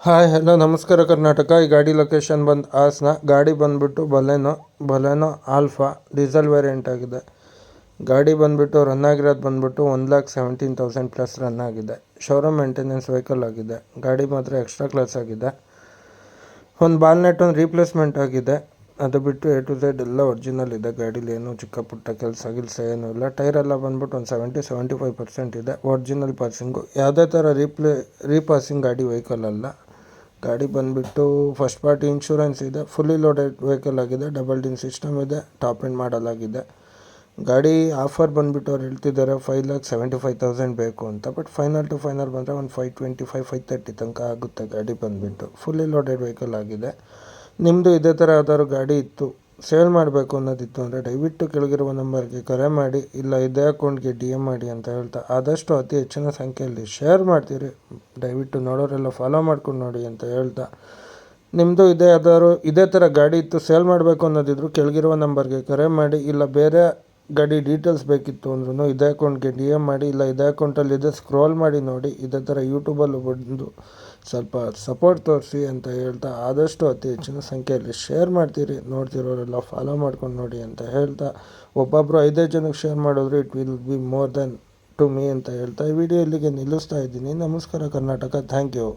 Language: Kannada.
ಹಾಯ್ ಹಲೋ ನಮಸ್ಕಾರ ಕರ್ನಾಟಕ. ಈ ಗಾಡಿ ಲೊಕೇಶನ್ ಬಂದು ಹಾಸನ. ಗಾಡಿ ಬಂದುಬಿಟ್ಟು ಬಲೆನೋ ಆಲ್ಫಾ ಡೀಸೆಲ್ ವೇರಿಯಂಟ್ ಆಗಿದೆ. ಗಾಡಿ ಬಂದುಬಿಟ್ಟು ರನ್ ಆಗಿರೋದು ಬಂದುಬಿಟ್ಟು 1,17,000 ಪ್ಲಸ್ ರನ್ ಆಗಿದೆ. ಶೋರೂಮ್ ಮೇಂಟೆನೆನ್ಸ್ ವೆಹಿಕಲ್ ಆಗಿದೆ. ಗಾಡಿ ಮಾತ್ರ ಎಕ್ಸ್ಟ್ರಾ ಕ್ಲಾಸ್ ಆಗಿದೆ. ಒಂದು ಬಾಲ್ನೆಟ್ ಒಂದು ರೀಪ್ಲೇಸ್ಮೆಂಟ್ ಆಗಿದೆ. ಅದು ಬಿಟ್ಟು A to Z ಎಲ್ಲ ಒರಿಜಿನಲ್ ಇದೆ. ಗಾಡೀಲಿ ಏನೂ ಚಿಕ್ಕ ಪುಟ್ಟ ಕೆಲಸ ಏನೂ ಇಲ್ಲ. ಟೈರೆಲ್ಲ ಬಂದುಬಿಟ್ಟು ಒಂದು 70-75% ಇದೆ. ಒರಿಜಿನಲ್ ಪಾಸಿಂಗು, ಯಾವುದೇ ಥರ ರೀಪಾಸಿಂಗ್ ಗಾಡಿ ವೆಹಿಕಲ್ ಅಲ್ಲ. ಗಾಡಿ ಬಂದುಬಿಟ್ಟು ಫಸ್ಟ್ ಪಾರ್ಟಿ ಇನ್ಶೂರೆನ್ಸ್ ಇದೆ. ಫುಲ್ಲಿ ಲೋಡೆಡ್ ವೆಹಿಕಲ್ ಆಗಿದೆ. ಡಬಲ್ ಡಿನ್ ಸಿಸ್ಟಮ್ ಇದೆ. ಟಾಪ್ ಎಂಡ್ ಮಾಡಲಾಗಿದೆ. ಗಾಡಿ ಆಫರ್ ಬಂದುಬಿಟ್ಟು ಅವ್ರು ಹೇಳ್ತಿದ್ದಾರೆ 5,75,000 ಬೇಕು ಅಂತ. ಬಟ್ ಫೈನಲ್ ಟು ಫೈನಲ್ ಬಂದರೆ ಒಂದು 525-530 ತನಕ ಆಗುತ್ತೆ. ಗಾಡಿ ಬಂದುಬಿಟ್ಟು ಫುಲ್ಲಿ ಲೋಡೆಡ್ ವೆಹಿಕಲ್ ಆಗಿದೆ. ನಿಮ್ಮದು ಇದೇ ಥರ ಯಾವ್ದಾದ್ರು ಗಾಡಿ ಇತ್ತು, ಸೇಲ್ ಮಾಡಬೇಕು ಅನ್ನೋದಿತ್ತು ಅಂದರೆ ದಯವಿಟ್ಟು ಕೆಳಗಿರುವ ನಂಬರ್ಗೆ ಕರೆ ಮಾಡಿ, ಇಲ್ಲ ಇದೇ ಅಕೌಂಟ್ಗೆ DM ಮಾಡಿ ಅಂತ ಹೇಳ್ತಾ, ಆದಷ್ಟು ಅತಿ ಹೆಚ್ಚಿನ ಸಂಖ್ಯೆಯಲ್ಲಿ ಶೇರ್ ಮಾಡ್ತೀರಿ. ದಯವಿಟ್ಟು ನೋಡೋರೆಲ್ಲ ಫಾಲೋ ಮಾಡ್ಕೊಂಡು ನೋಡಿ ಅಂತ ಹೇಳ್ತಾ, ನಿಮ್ಮದು ಇದೇ ಥರ ಗಾಡಿ ಇತ್ತು, ಸೇಲ್ ಮಾಡಬೇಕು ಅನ್ನೋದಿದ್ರು ಕೆಳಗಿರುವ ನಂಬರ್ಗೆ ಕರೆ ಮಾಡಿ, ಇಲ್ಲ ಬೇರೆ ಗಾಡಿ ಡೀಟೇಲ್ಸ್ ಬೇಕಿತ್ತು ಅಂದ್ರೂ ಇದೇ ಅಕೌಂಟ್ಗೆ DM ಮಾಡಿ, ಇಲ್ಲ ಇದೇ ಅಕೌಂಟಲ್ಲಿ ಇದೆ ಸ್ಕ್ರೋಲ್ ಮಾಡಿ ನೋಡಿ. ಇದೇ ಥರ ಯೂಟ್ಯೂಬಲ್ಲೂ ಬಂದು ಸ್ವಲ್ಪ ಸಪೋರ್ಟ್ ತೋರಿಸಿ ಅಂತ ಹೇಳ್ತಾ, ಆದಷ್ಟು ಅತಿ ಹೆಚ್ಚಿನ ಸಂಖ್ಯೆಯಲ್ಲಿ ಶೇರ್ ಮಾಡ್ತೀರಿ. ನೋಡ್ತಿರೋರೆಲ್ಲ ಫಾಲೋ ಮಾಡ್ಕೊಂಡು ನೋಡಿ ಅಂತ ಹೇಳ್ತಾ, ಒಬ್ಬೊಬ್ಬರು 5 ಜನಕ್ಕೆ ಶೇರ್ ಮಾಡಿದ್ರು it will be more than to me ಅಂತ ಹೇಳ್ತಾ ಈ ವಿಡಿಯೋ ಇಲ್ಲಿಗೆ ನಿಲ್ಲಿಸ್ತಾ ಇದ್ದೀನಿ. ನಮಸ್ಕಾರ ಕರ್ನಾಟಕ. Thank you.